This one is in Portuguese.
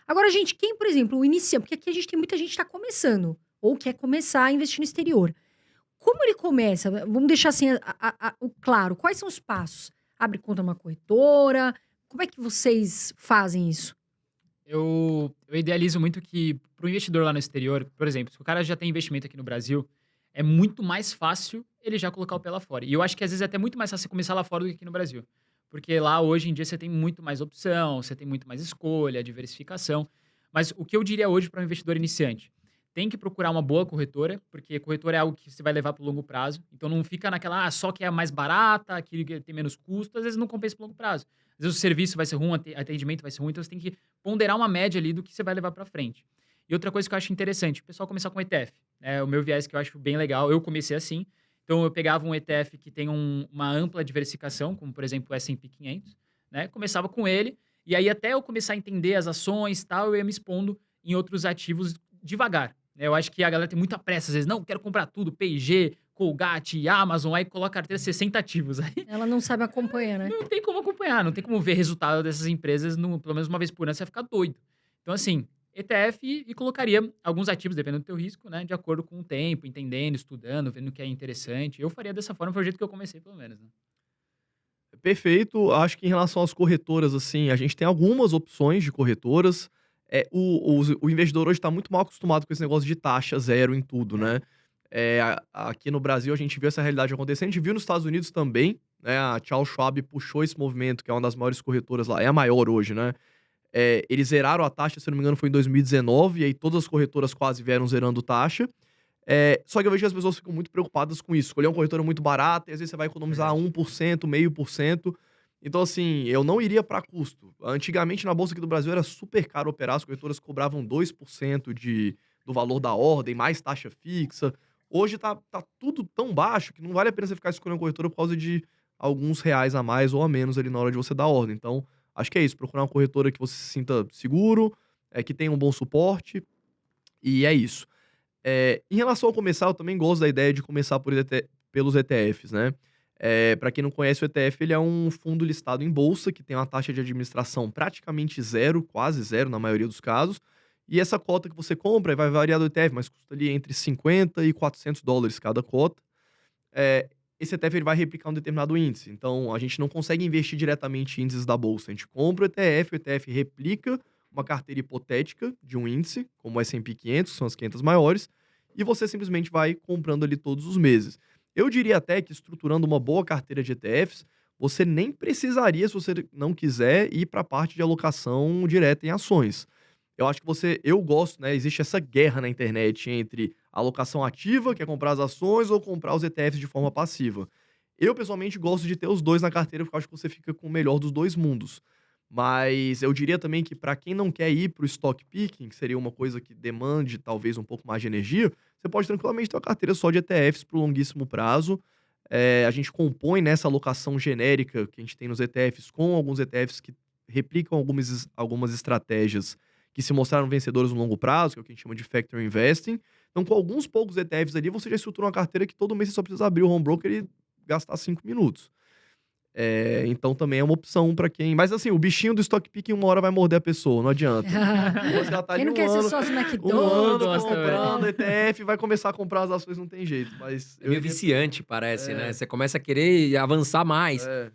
Agora, gente, quem, por exemplo, o iniciante, porque aqui a gente tem muita gente que está começando, ou quer começar a investir no exterior. Como ele começa? Vamos deixar assim, o claro. Quais são os passos? Abre conta numa corretora? Como é que vocês fazem isso? Eu idealizo muito que para o investidor lá no exterior, por exemplo, se o cara já tem investimento aqui no Brasil, é muito mais fácil ele já colocar o pé lá fora. E eu acho que às vezes é até muito mais fácil começar lá fora do que aqui no Brasil. Porque lá hoje em dia você tem muito mais opção, você tem muito mais escolha, diversificação. Mas o que eu diria hoje para um investidor iniciante? Tem que procurar uma boa corretora, porque corretora é algo que você vai levar para o longo prazo. Então não fica naquela, só que é a mais barata, aquilo que tem menos custo, às vezes não compensa para longo prazo. Às vezes o serviço vai ser ruim, o atendimento vai ser ruim, então você tem que ponderar uma média ali do que você vai levar para frente. E outra coisa que eu acho interessante, o pessoal começar com ETF. É o meu viés que eu acho bem legal. Eu comecei assim. Então eu pegava um ETF que tem uma ampla diversificação, como por exemplo o S&P 500, né? Começava com ele e aí até eu começar a entender as ações, e tal, eu ia me expondo em outros ativos devagar, né? Eu acho que a galera tem muita pressa, às vezes, não, quero comprar tudo, P&G, Colgate, Amazon, aí coloca a carteira 60 ativos. Aí Ela não sabe acompanhar, né? não tem como acompanhar, não tem como ver resultado dessas empresas, pelo menos uma vez por ano, você vai ficar doido. Então, assim, ETF e colocaria alguns ativos, dependendo do teu risco, né? De acordo com o tempo, entendendo, estudando, vendo o que é interessante. Eu faria dessa forma, foi o jeito que eu comecei, pelo menos, né? Perfeito. Acho que em relação às corretoras, assim, a gente tem algumas opções de corretoras. O investidor hoje está muito mal acostumado com esse negócio de taxa zero em tudo, É. né? Aqui no Brasil a gente viu essa realidade acontecendo, a gente viu nos Estados Unidos também, né? A Charles Schwab puxou esse movimento, que é uma das maiores corretoras lá, é a maior hoje, né? Eles zeraram a taxa, se eu não me engano, foi em 2019, e aí todas as corretoras quase vieram zerando taxa. Só que eu vejo que as pessoas ficam muito preocupadas com isso. Escolher uma corretora muito barata e às vezes você vai economizar Verdade. 1%, 0,5%. Então, assim, eu não iria para custo. Antigamente, na Bolsa aqui do Brasil, era super caro operar. As corretoras cobravam 2% do valor da ordem, mais taxa fixa. Hoje tá tudo tão baixo que não vale a pena você ficar escolhendo corretora por causa de alguns reais a mais ou a menos ali na hora de você dar ordem. Então, acho que é isso. Procurar uma corretora que você se sinta seguro, que tenha um bom suporte. E é isso. Em relação a começar, eu também gosto da ideia de começar pelos ETFs, né. Pra quem não conhece, o ETF ele é um fundo listado em bolsa, que tem uma taxa de administração praticamente zero, quase zero na maioria dos casos, e essa cota que você compra vai variar do ETF, mas custa ali entre 50 e $400 cada cota. Esse ETF ele vai replicar um determinado índice, então a gente não consegue investir diretamente em índices da bolsa, a gente compra o ETF replica uma carteira hipotética de um índice, como o S&P 500, que são as 500 maiores, e você simplesmente vai comprando ali todos os meses. Eu diria até que estruturando uma boa carteira de ETFs, você nem precisaria, se você não quiser, ir para a parte de alocação direta em ações. Eu acho que eu gosto, né, existe essa guerra na internet entre alocação ativa, que é comprar as ações, ou comprar os ETFs de forma passiva. Eu, pessoalmente, gosto de ter os 2 na carteira, porque eu acho que você fica com o melhor dos 2 mundos. Mas eu diria também que para quem não quer ir para o stock picking, que seria uma coisa que demande talvez um pouco mais de energia, você pode tranquilamente ter uma carteira só de ETFs para o longuíssimo prazo. A gente compõe nessa alocação genérica que a gente tem nos ETFs com alguns ETFs que replicam algumas estratégias que se mostraram vencedoras no longo prazo, que é o que a gente chama de factor investing. Então, com alguns poucos ETFs ali, você já estrutura uma carteira que todo mês você só precisa abrir o home broker e gastar 5 minutos. Então também é uma opção pra quem, mas assim, o bichinho do stock picking uma hora vai morder a pessoa, não adianta. Você já tá Quem ali não quer ser sócio do um ano McDonald's, gosta, velho. comprando ETF, vai começar a comprar as ações, não tem jeito, mas É meio viciante, parece, né? É. Você começa a querer avançar mais. É.